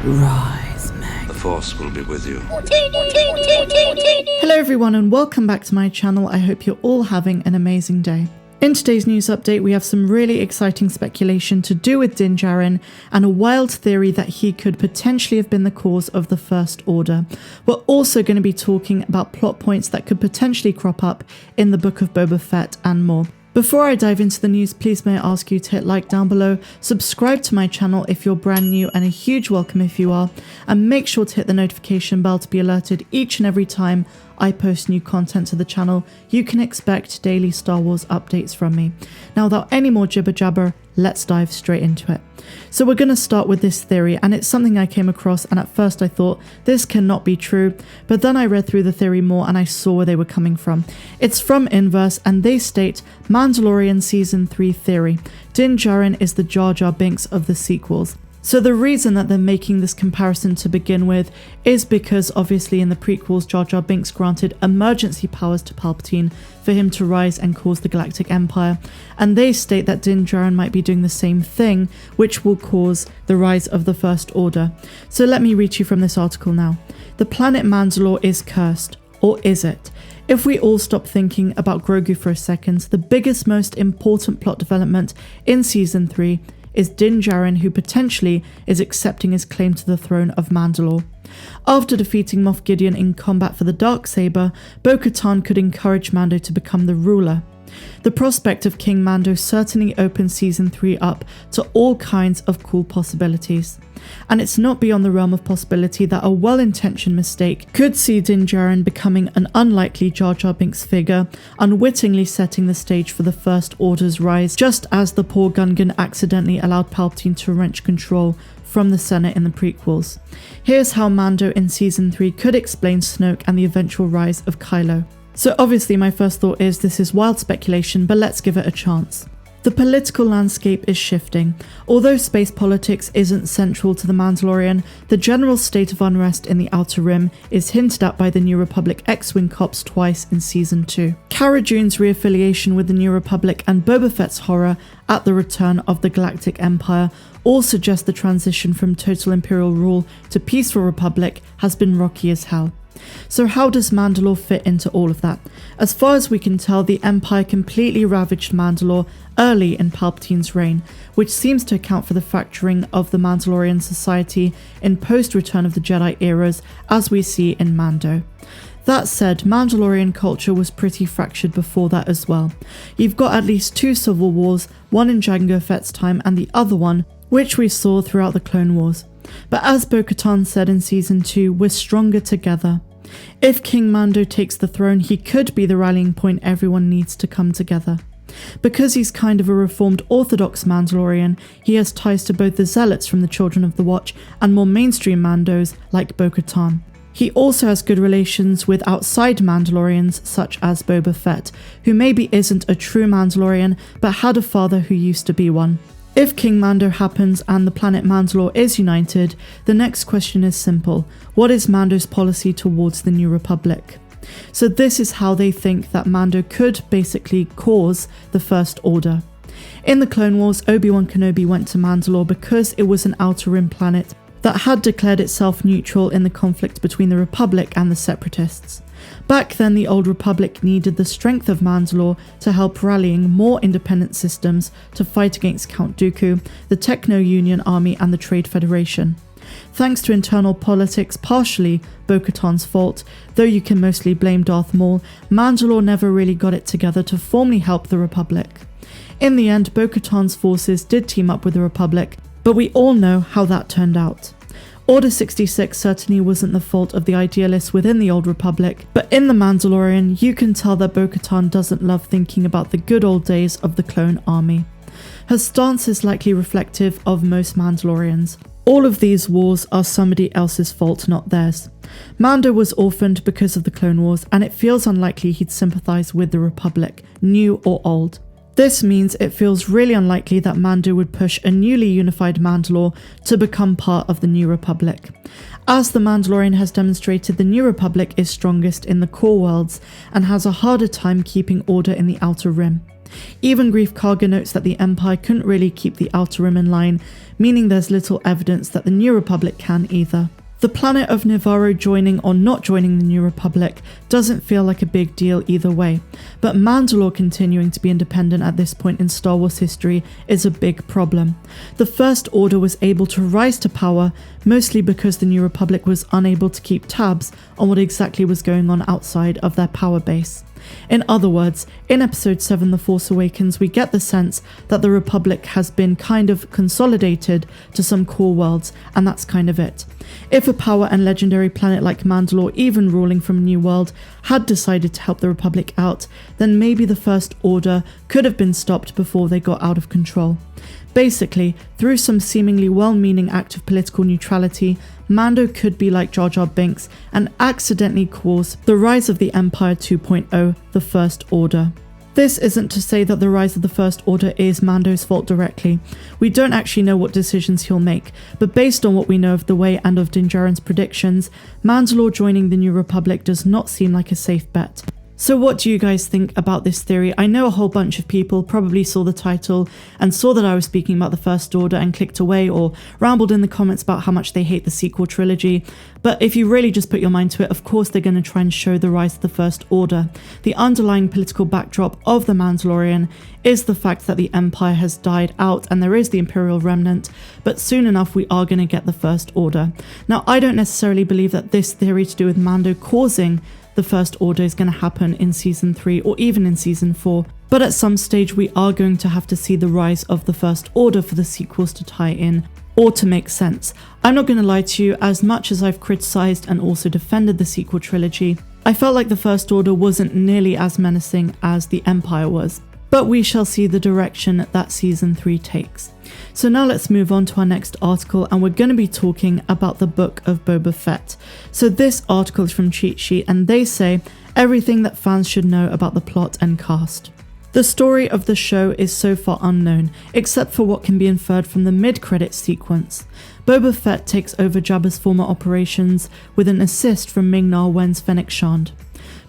Rise, Meg. The Force will be with you. Hello everyone and welcome back to my channel. I hope you're all having an amazing day. In today's news update, we have some really exciting speculation to do with Din Djarin and a wild theory that he could potentially have been the cause of the First Order. We're also going to be talking about plot points that could potentially crop up in the Book of Boba Fett and more. Before I dive into the news, please may I ask you to hit like down below, subscribe to my channel if you're brand new, and a huge welcome if you are, and make sure to hit the notification bell to be alerted each and every time I post new content to the channel. You can expect daily Star Wars updates from me. Now, without any more jibber jabber, let's dive straight into it. So we're going to start with this theory, and it's something I came across, and at first I thought this cannot be true, but then I read through the theory more and I saw where they were coming from. It's from Inverse, and they state Mandalorian Season 3 theory. Din Djarin is the Jar Jar Binks of the sequels. So the reason that they're making this comparison to begin with is because obviously in the prequels, Jar Jar Binks granted emergency powers to Palpatine for him to rise and cause the Galactic Empire, and they state that Din Djarin might be doing the same thing, which will cause the rise of the First Order. So let me read you from this article now. The planet Mandalore is cursed, or is it? If we all stop thinking about Grogu for a second, the biggest, most important plot development in Season 3 is Din Djarin, who potentially is accepting his claim to the throne of Mandalore. After defeating Moff Gideon in combat for the Darksaber, Bo-Katan could encourage Mando to become the ruler. The prospect of King Mando certainly opens Season 3 up to all kinds of cool possibilities. And it's not beyond the realm of possibility that a well-intentioned mistake could see Din Djarin becoming an unlikely Jar Jar Binks figure, unwittingly setting the stage for the First Order's rise, just as the poor Gungan accidentally allowed Palpatine to wrench control from the Senate in the prequels. Here's how Mando in Season 3 could explain Snoke and the eventual rise of Kylo. So obviously my first thought is this is wild speculation, but let's give it a chance. The political landscape is shifting. Although space politics isn't central to The Mandalorian, the general state of unrest in the Outer Rim is hinted at by the New Republic X-Wing cops twice in Season 2. Cara Dune's reaffiliation with the New Republic and Boba Fett's horror at the return of the Galactic Empire all suggest the transition from total Imperial rule to peaceful Republic has been rocky as hell. So how does Mandalore fit into all of that? As far as we can tell, the Empire completely ravaged Mandalore early in Palpatine's reign, which seems to account for the fracturing of the Mandalorian society in post-Return of the Jedi eras, as we see in Mando. That said, Mandalorian culture was pretty fractured before that as well. You've got at least two civil wars, one in Jango Fett's time and the other one, which we saw throughout the Clone Wars. But as Bo-Katan said in Season 2, we're stronger together. If King Mando takes the throne, he could be the rallying point everyone needs to come together. Because he's kind of a reformed orthodox Mandalorian, he has ties to both the zealots from the Children of the Watch and more mainstream Mandos like Bo-Katan. He also has good relations with outside Mandalorians such as Boba Fett, who maybe isn't a true Mandalorian but had a father who used to be one. If King Mando happens and the planet Mandalore is united, the next question is simple. What is Mando's policy towards the New Republic? So this is how they think that Mando could basically cause the First Order. In the Clone Wars, Obi-Wan Kenobi went to Mandalore because it was an Outer Rim planet that had declared itself neutral in the conflict between the Republic and the Separatists. Back then, the Old Republic needed the strength of Mandalore to help rallying more independent systems to fight against Count Dooku, the Techno-Union Army and the Trade Federation. Thanks to internal politics, partially Bo-Katan's fault, though you can mostly blame Darth Maul, Mandalore never really got it together to formally help the Republic. In the end, Bo-Katan's forces did team up with the Republic, but we all know how that turned out. Order 66 certainly wasn't the fault of the idealists within the Old Republic, but in The Mandalorian, you can tell that Bo-Katan doesn't love thinking about the good old days of the clone army. Her stance is likely reflective of most Mandalorians. All of these wars are somebody else's fault, not theirs. Mando was orphaned because of the Clone Wars, and it feels unlikely he'd sympathize with the Republic, new or old. This means it feels really unlikely that Mando would push a newly unified Mandalore to become part of the New Republic. As the Mandalorian has demonstrated, the New Republic is strongest in the core worlds and has a harder time keeping order in the Outer Rim. Even Grief Karga notes that the Empire couldn't really keep the Outer Rim in line, meaning there's little evidence that the New Republic can either. The planet of Nevarro joining or not joining the New Republic doesn't feel like a big deal either way, but Mandalore continuing to be independent at this point in Star Wars history is a big problem. The First Order was able to rise to power mostly because the New Republic was unable to keep tabs on what exactly was going on outside of their power base. In other words, in Episode 7 The Force Awakens, we get the sense that the Republic has been kind of consolidated to some core worlds, and that's kind of it. If a power and legendary planet like Mandalore, even ruling from a new world, had decided to help the Republic out, then maybe the First Order could have been stopped before they got out of control. Basically, through some seemingly well-meaning act of political neutrality, Mando could be like Jar Jar Binks and accidentally cause the rise of the Empire 2.0, the First Order. This isn't to say that the rise of the First Order is Mando's fault directly. We don't actually know what decisions he'll make, but based on what we know of the way and of Din Djarin's predictions, Mandalore joining the New Republic does not seem like a safe bet. So what do you guys think about this theory? I know a whole bunch of people probably saw the title and saw that I was speaking about the First Order and clicked away or rambled in the comments about how much they hate the sequel trilogy. But if you really just put your mind to it, of course they're going to try and show the rise of the First Order. The underlying political backdrop of The Mandalorian is the fact that the Empire has died out and there is the Imperial Remnant, but soon enough we are going to get the First Order. Now, I don't necessarily believe that this theory to do with Mando causing the First Order is going to happen in Season 3 or even in Season 4, but at some stage we are going to have to see the rise of the First Order for the sequels to tie in or to make sense. I'm not going to lie to you, as much as I've criticised and also defended the sequel trilogy, I felt like the First Order wasn't nearly as menacing as the Empire was. But we shall see the direction that Season 3 takes. So now let's move on to our next article, and we're going to be talking about the Book of Boba Fett. So this article is from Cheat Sheet, and they say everything that fans should know about the plot and cast. The story of the show is so far unknown, except for what can be inferred from the mid-credits sequence. Boba Fett takes over Jabba's former operations with an assist from Ming-Na Wen's Fennec Shand.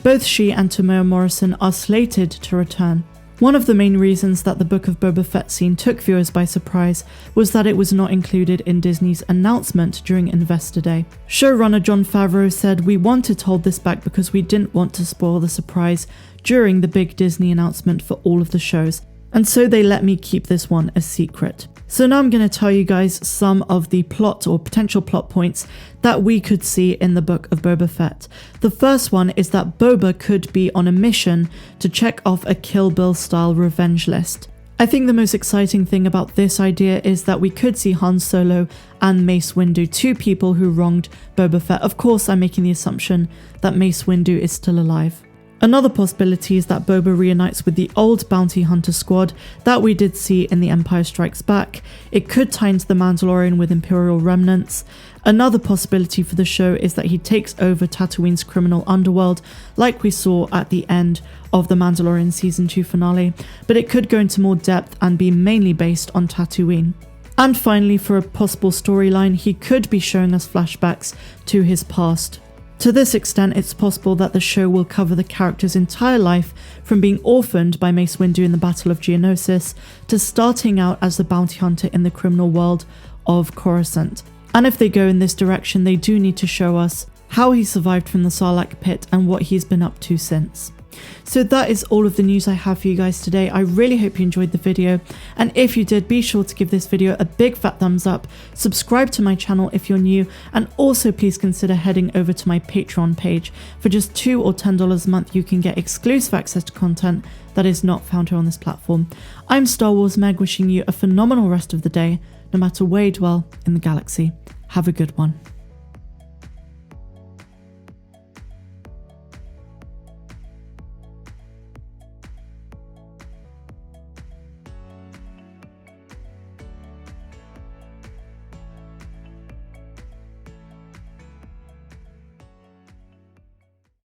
Both she and Temuera Morrison are slated to return. One of the main reasons that the Book of Boba Fett scene took viewers by surprise was that it was not included in Disney's announcement during Investor Day. Showrunner Jon Favreau said, "We wanted to hold this back because we didn't want to spoil the surprise during the big Disney announcement for all of the shows, and so they let me keep this one a secret." So now I'm going to tell you guys some of the plot or potential plot points that we could see in the Book of Boba Fett. The first one is that Boba could be on a mission to check off a Kill Bill style revenge list. I think the most exciting thing about this idea is that we could see Han Solo and Mace Windu, two people who wronged Boba Fett. Of course, I'm making the assumption that Mace Windu is still alive. Another possibility is that Boba reunites with the old bounty hunter squad that we did see in The Empire Strikes Back. It could tie into The Mandalorian with Imperial Remnants. Another possibility for the show is that he takes over Tatooine's criminal underworld, like we saw at the end of The Mandalorian Season 2 finale, but it could go into more depth and be mainly based on Tatooine. And finally, for a possible storyline, he could be showing us flashbacks to his past. To this extent, it's possible that the show will cover the character's entire life from being orphaned by Mace Windu in the Battle of Geonosis to starting out as the bounty hunter in the criminal world of Coruscant. And if they go in this direction, they do need to show us how he survived from the Sarlacc pit and what he's been up to since. So that is all of the news I have for you guys today. I really hope you enjoyed the video, and if you did, be sure to give this video a big fat thumbs up, subscribe to my channel if you're new, and also please consider heading over to my Patreon page. For just $2 or $10 a month, you can get exclusive access to content that is not found here on this platform. I'm Star Wars Meg, wishing you a phenomenal rest of the day, no matter where you dwell in the galaxy. Have a good one.